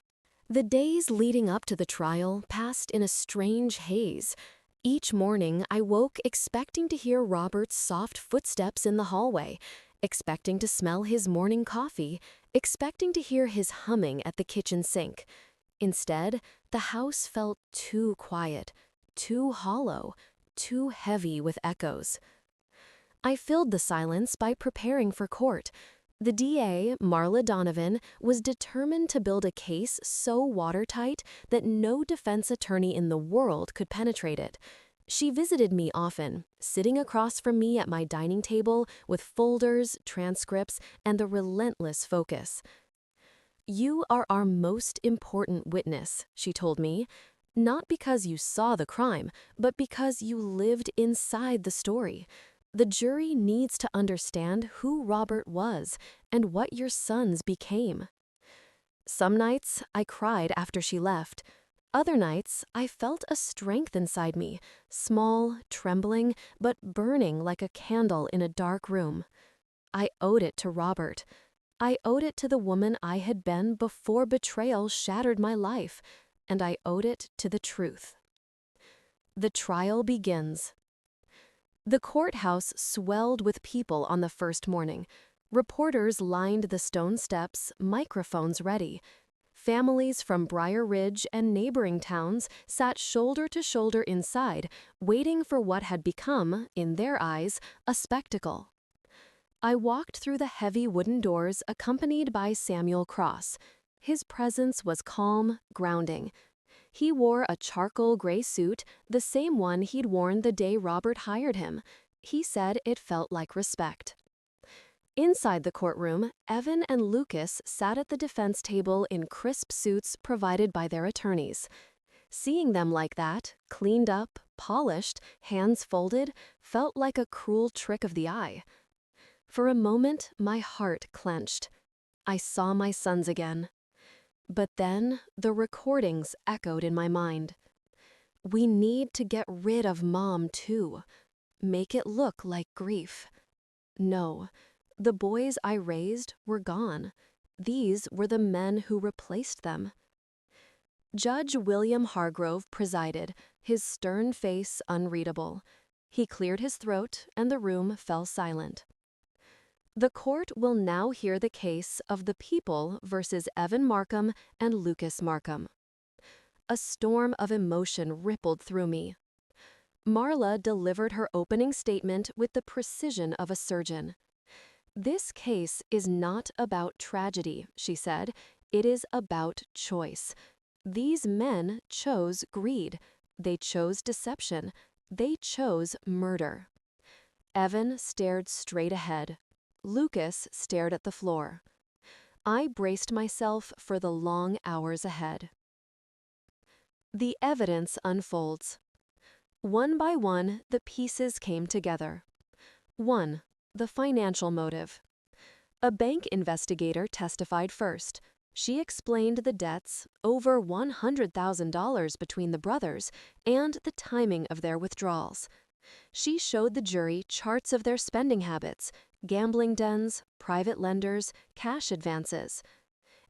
The days leading up to the trial passed in a strange haze. Each morning, I woke expecting to hear Robert's soft footsteps in the hallway, expecting to smell his morning coffee, expecting to hear his humming at the kitchen sink. Instead, the house felt too quiet, too hollow, too heavy with echoes. I filled the silence by preparing for court. The DA, Marla Donovan, was determined to build a case so watertight that no defense attorney in the world could penetrate it. She visited me often, sitting across from me at my dining table with folders, transcripts, and a relentless focus. "You are our most important witness," she told me, "not because you saw the crime, but because you lived inside the story. The jury needs to understand who Robert was and what your sons became." Some nights, I cried after she left. Other nights, I felt a strength inside me, small, trembling, but burning like a candle in a dark room. I owed it to Robert. I owed it to the woman I had been before betrayal shattered my life, and I owed it to the truth. The trial begins. The courthouse swelled with people on the first morning. Reporters lined the stone steps, microphones ready. Families from Briar Ridge and neighboring towns sat shoulder to shoulder inside, waiting for what had become, in their eyes, a spectacle. I walked through the heavy wooden doors accompanied by Samuel Cross. His presence was calm, grounding. He wore a charcoal gray suit, the same one he'd worn the day Robert hired him. He said it felt like respect. Inside the courtroom, Evan and Lucas sat at the defense table in crisp suits provided by their attorneys. Seeing them like that, cleaned up, polished, hands folded, felt like a cruel trick of the eye. For a moment, my heart clenched. I saw my sons again. But then, the recordings echoed in my mind. We need to get rid of Mom, too. Make it look like grief. No, the boys I raised were gone. These were the men who replaced them. Judge William Hargrove presided, his stern face unreadable. He cleared his throat, and the room fell silent. The court will now hear the case of the people versus Evan Markham and Lucas Markham. A storm of emotion rippled through me. Marla delivered her opening statement with the precision of a surgeon. "This case is not about tragedy," she said. "It is about choice. These men chose greed. They chose deception. They chose murder." Evan stared straight ahead. Lucas stared at the floor. I braced myself for the long hours ahead. The evidence unfolds. One by one, the pieces came together. 1. The financial motive. A bank investigator testified first. She explained the debts, over $100,000 between the brothers, and the timing of their withdrawals. She showed the jury charts of their spending habits, gambling dens, private lenders, cash advances.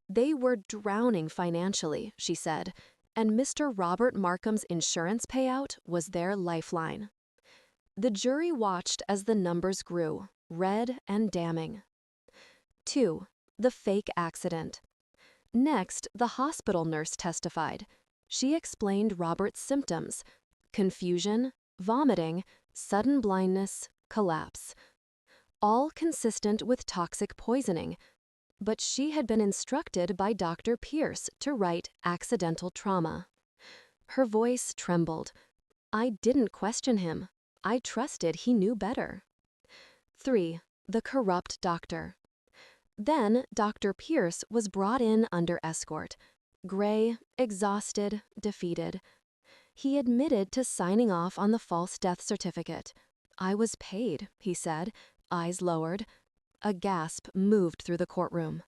They were drowning financially, she said, and Mr. Robert Markham's insurance payout was their lifeline. The jury watched as the numbers grew, red and damning. 2. The fake accident. Next, the hospital nurse testified. She explained Robert's symptoms: confusion, vomiting, sudden blindness, collapse. All consistent with toxic poisoning. But she had been instructed by Dr. Pierce to write accidental trauma. Her voice trembled. I didn't question him. I trusted he knew better. 3. The corrupt doctor. Then Dr. Pierce was brought in under escort. Gray, exhausted, defeated. He admitted to signing off on the false death certificate. I was paid, he said, eyes lowered. A gasp moved through the courtroom.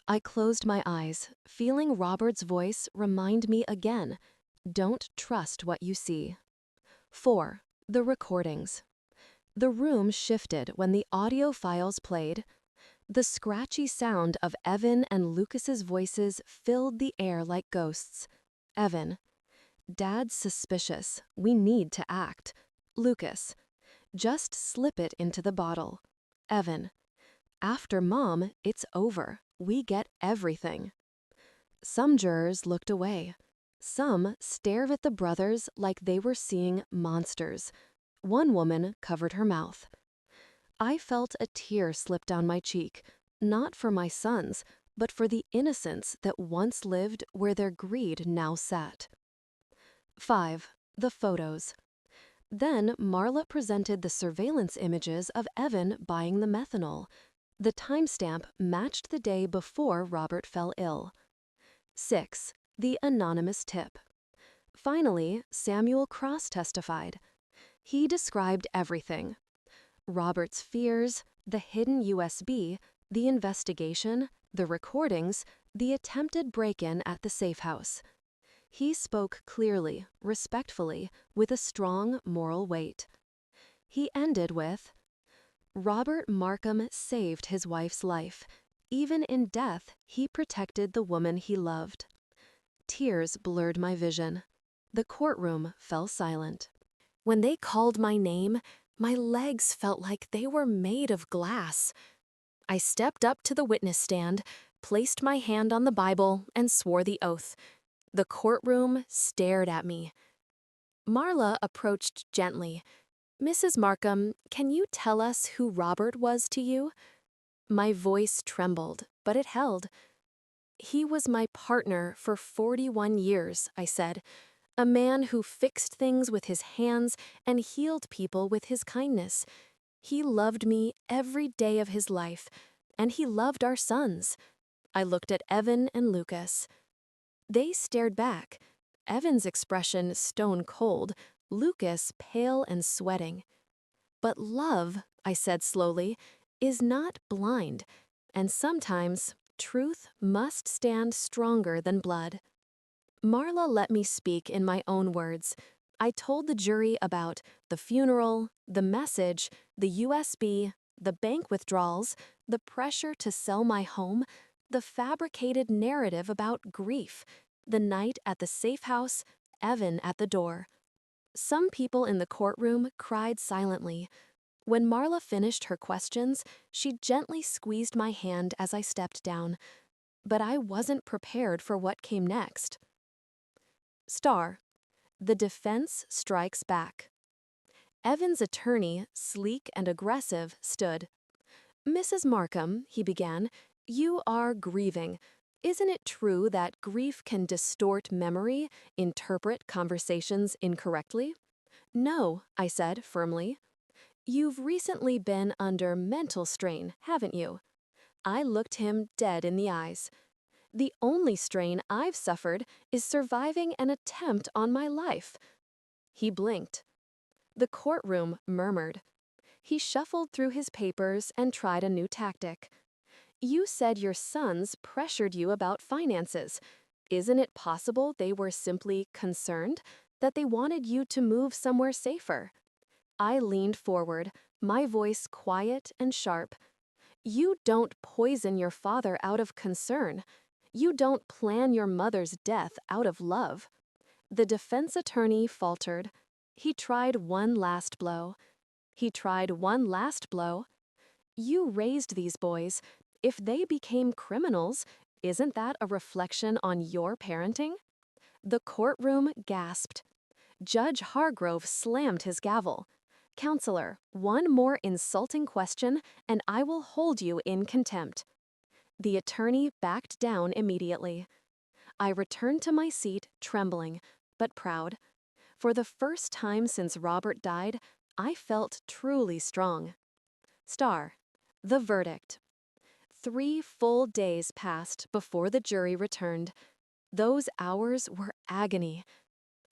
I closed my eyes, feeling Robert's voice remind me again, don't trust what you see. 4. The recordings. The room shifted when the audio files played. The scratchy sound of Evan and Lucas's voices filled the air like ghosts. Evan: "Dad's suspicious. We need to act." Lucas: "Just slip it into the bottle." Evan: "After Mom, it's over. We get everything." Some jurors looked away. Some stared at the brothers like they were seeing monsters. One woman covered her mouth. I felt a tear slip down my cheek, not for my sons, but for the innocence that once lived where their greed now sat. 5. The photos. Then Marla presented the surveillance images of Evan buying the methanol. The timestamp matched the day before Robert fell ill. 6. The anonymous tip. Finally, Samuel Cross testified. He described everything: Robert's fears, the hidden USB, the investigation, the recordings, the attempted break-in at the safe house. He spoke clearly, respectfully, with a strong moral weight. He ended with, "Robert Markham saved his wife's life. Even in death, he protected the woman he loved." Tears blurred my vision. The courtroom fell silent. When they called my name, my legs felt like they were made of glass. I stepped up to the witness stand, placed my hand on the Bible, and swore the oath. The courtroom stared at me. Marla approached gently. "Mrs. Markham, can you tell us who Robert was to you?" My voice trembled, but it held. "He was my partner for 41 years, I said. A man who fixed things with his hands and healed people with his kindness. He loved me every day of his life, and he loved our sons." I looked at Evan and Lucas. They stared back, Evan's expression stone cold, Lucas pale and sweating. "But love," I said slowly, "is not blind, and sometimes truth must stand stronger than blood." Marla let me speak in my own words. I told the jury about the funeral, the message, the USB, the bank withdrawals, the pressure to sell my home, the fabricated narrative about grief, the night at the safe house, Evan at the door. Some people in the courtroom cried silently. When Marla finished her questions, she gently squeezed my hand as I stepped down. But I wasn't prepared for what came next. Star: The defense strikes back. Evan's attorney, sleek and aggressive, stood. "Mrs. Markham," he began, "you are grieving. Isn't it true that grief can distort memory, interpret conversations incorrectly?" "No," I said firmly. "You've recently been under mental strain, haven't you?" I looked him dead in the eyes. "The only strain I've suffered is surviving an attempt on my life." He blinked. The courtroom murmured. He shuffled through his papers and tried a new tactic. "You said your sons pressured you about finances. Isn't it possible they were simply concerned, that they wanted you to move somewhere safer?" I leaned forward, my voice quiet and sharp. "You don't poison your father out of concern. You don't plan your mother's death out of love." The defense attorney faltered. He tried one last blow. He tried one last blow. "You raised these boys. If they became criminals, isn't that a reflection on your parenting?" The courtroom gasped. Judge Hargrove slammed his gavel. "Counselor, one more insulting question, and I will hold you in contempt." The attorney backed down immediately. I returned to my seat, trembling, but proud. For the first time since Robert died, I felt truly strong. Star: The verdict. 3 full days passed before the jury returned. Those hours were agony.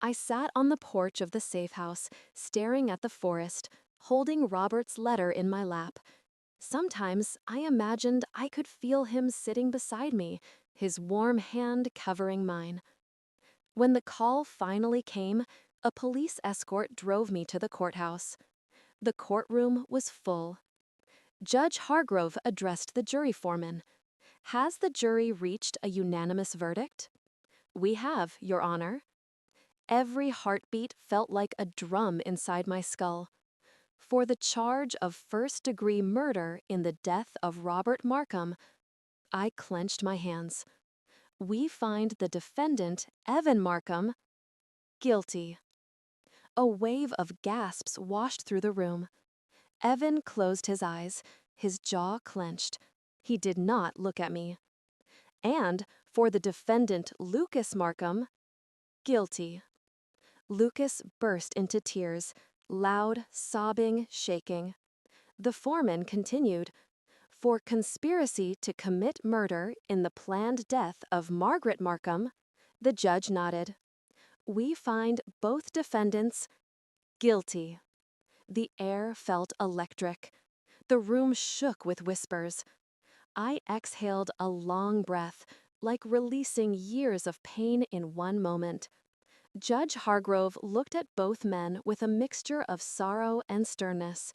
I sat on the porch of the safe house, staring at the forest, holding Robert's letter in my lap. Sometimes I imagined I could feel him sitting beside me, his warm hand covering mine. When the call finally came, a police escort drove me to the courthouse. The courtroom was full. Judge Hargrove addressed the jury foreman. Has the jury reached a unanimous verdict? We have, Your Honor. Every heartbeat felt like a drum inside my skull. For the charge of first-degree murder in the death of Robert Markham, I clenched my hands. We find the defendant, Evan Markham, guilty. A wave of gasps washed through the room. Evan closed his eyes, his jaw clenched. He did not look at me. And for the defendant, Lucas Markham, guilty. Lucas burst into tears, loud, sobbing, shaking. The foreman continued, for conspiracy to commit murder in the planned death of Margaret Markham, the judge nodded. We find both defendants guilty. The air felt electric. The room shook with whispers. I exhaled a long breath, like releasing years of pain in one moment. Judge Hargrove looked at both men with a mixture of sorrow and sternness.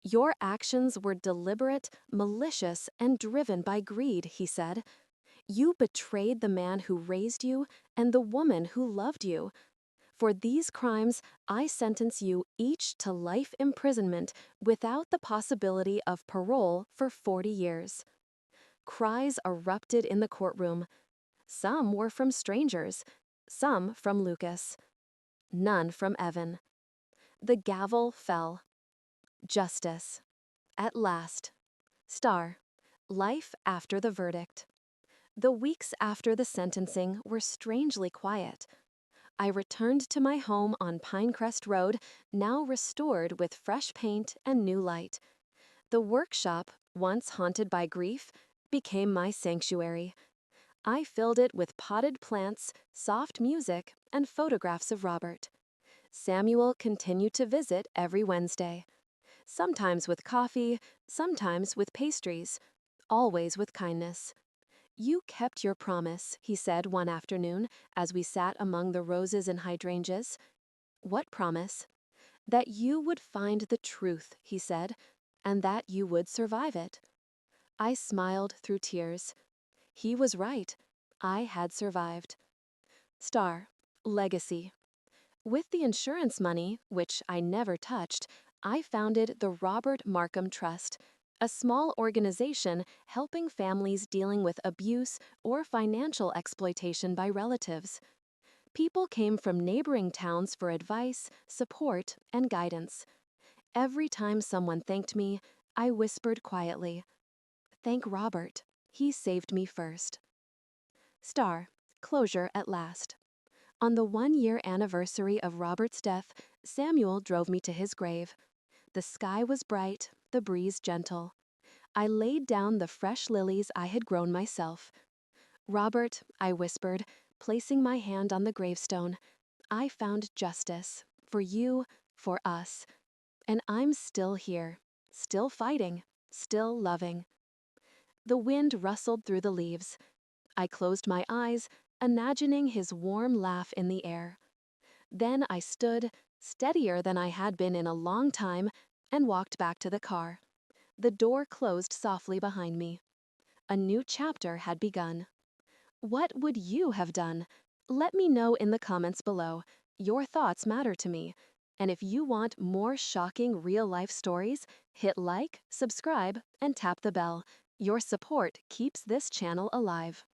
Your actions were deliberate, malicious, and driven by greed, he said. You betrayed the man who raised you and the woman who loved you. For these crimes, I sentence you each to life imprisonment without the possibility of parole for 40 years. Cries erupted in the courtroom. Some were from strangers, some from Lucas. None from Evan. The gavel fell. Justice. At last. Star. Life after the verdict. The weeks after the sentencing were strangely quiet. I returned to my home on Pinecrest Road, now restored with fresh paint and new light. The workshop, once haunted by grief, became my sanctuary. I filled it with potted plants, soft music, and photographs of Robert. Samuel continued to visit every Wednesday. Sometimes with coffee, sometimes with pastries, always with kindness. You kept your promise, he said one afternoon as we sat among the roses and hydrangeas. What promise? That you would find the truth, he said, and that you would survive it. I smiled through tears. He was right. I had survived. Star. Legacy. With the insurance money, which I never touched, I founded the Robert Markham Trust, a small organization helping families dealing with abuse or financial exploitation by relatives. People came from neighboring towns for advice, support, and guidance. Every time someone thanked me, I whispered quietly, "Thank Robert. He saved me first." Star. Closure at last. On the 1-year anniversary of Robert's death, Samuel drove me to his grave. The sky was bright, the breeze gentle. I laid down the fresh lilies I had grown myself. "Robert," I whispered, placing my hand on the gravestone, "I found justice, for you, for us. And I'm still here, still fighting, still loving." The wind rustled through the leaves. I closed my eyes, imagining his warm laugh in the air. Then I stood, steadier than I had been in a long time, and walked back to the car. The door closed softly behind me. A new chapter had begun. What would you have done? Let me know in the comments below. Your thoughts matter to me. And if you want more shocking real-life stories, hit like, subscribe, and tap the bell. Your support keeps this channel alive.